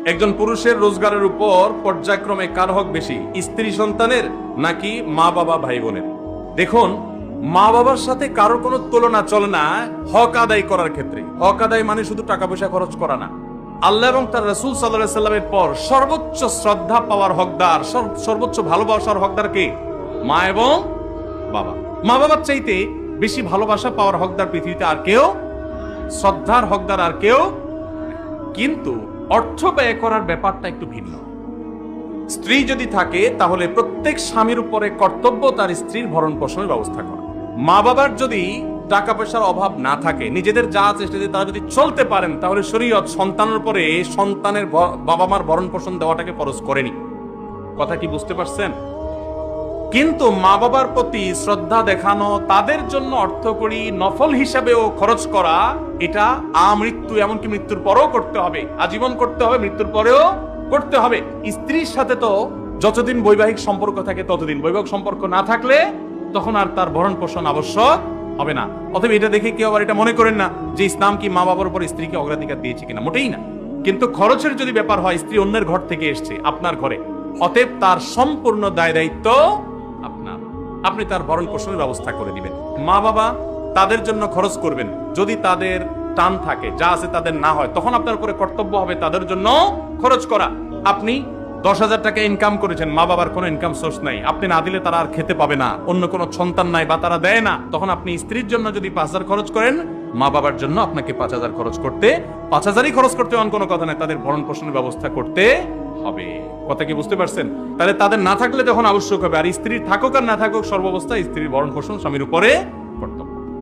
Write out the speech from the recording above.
একজন পুরুষের রোজগারের উপর পর্যায়ক্রমে কার হক বেশি, স্ত্রী সন্তানের নাকি মা বাবা ভাই বোনের? দেখুন, মা বাবার সাথে কারোর কোনো তুলনা চলে না হক আদায় করার ক্ষেত্রে। হক আদায় মানে শুধু টাকা পয়সা খরচ করা না। আল্লাহ এবং তার রাসূল সাল্লাল্লাহু আলাইহি সাল্লামের পর সর্বোচ্চ শ্রদ্ধা পাওয়ার হকদার, সর্বোচ্চ ভালোবাসার হকদার কে? মা এবং বাবা। মা বাবার চাইতে বেশি ভালোবাসা পাওয়ার হকদার পৃথিবীতে আর কেউ, শ্রদ্ধার হকদার আর কেউ। কিন্তু অর্থ ব্যয় করার ব্যাপারটা একটু ভিন্ন। স্ত্রী যদি থাকে তাহলে প্রত্যেক স্বামীর উপরে কর্তব্য তার স্ত্রীর ভরণ পোষণের ব্যবস্থা করা। মা বাবার যদি টাকা পয়সার অভাব না থাকে, নিজেদের যা আছে সেটা তারা যদি চলতে পারেন, তাহলে শরীয়ত সন্তানের উপরে সন্তানের বাবা মার ভরণ পোষণ দেওয়াটাকে ফরজ করেনি। কথা কি বুঝতে পারছেন? কিন্তু মা বাবার প্রতি শ্রদ্ধা দেখানো, তাদের জন্য অর্থকড়ি নফল হিসাবেও খরচ করা, এটা আমৃত্যু, এমনকি মৃত্যুর পরেও করতে হবে, আজীবন করতে হবে, মৃত্যুর পরেও করতে হবে। স্ত্রীর সাথে তো যতদিন বৈবাহিক সম্পর্ক থাকে ততদিন, বৈবাহিক সম্পর্ক না থাকলে তখন আর তার ভরণ পোষণ আবশ্যক হবে না। অতএব এটা দেখে কেউ আবার এটা মনে করেন না যে ইসলাম কি মা বাবার উপর স্ত্রীকে অগ্রাধিকার দিয়েছে কিনা, মোটেই না। কিন্তু খরচের যদি ব্যাপার হয়, স্ত্রী অন্যের ঘর থেকে এসছে আপনার ঘরে, অতএব তার সম্পূর্ণ দায় দায়িত্ব আপনার, আপনি তার ভরণ পোষণের ব্যবস্থা করে দিবেন। মা বাবা তাদের জন্য খরচ করবেন, যদি তাদের টান থাকে, যা আছে তাদের না হয়, তখন আপনার উপরে কর্তব্য হবে তাদের জন্য খরচ করা। আপনি 10,000 টাকা ইনকাম করেছেন, মা বাবার কোনো ইনকাম সোর্স নাই, আপনি না দিলে তারা আর খেতে পাবে না, অন্য কোনো সন্তান নাই বা তারা দেয় না, তখন আপনি স্ত্রীর জন্য যদি 5,000 খরচ করেন, মা বাবার জন্য আপনাকে 5,000 খরচ করতে, 5,000ই খরচ করতে এমন কোনো কথা নাই, তাদের ভরণ পোষণের ব্যবস্থা করতে হবে। কথা কি বুঝতে পারছেন? তাহলে তাদের না থাকলে তখন আবশ্যক হবে, আর স্ত্রীর থাকুক আর না থাকুক, সর্বাবস্থায় স্ত্রীর ভরণ পোষণ স্বামীর উপরে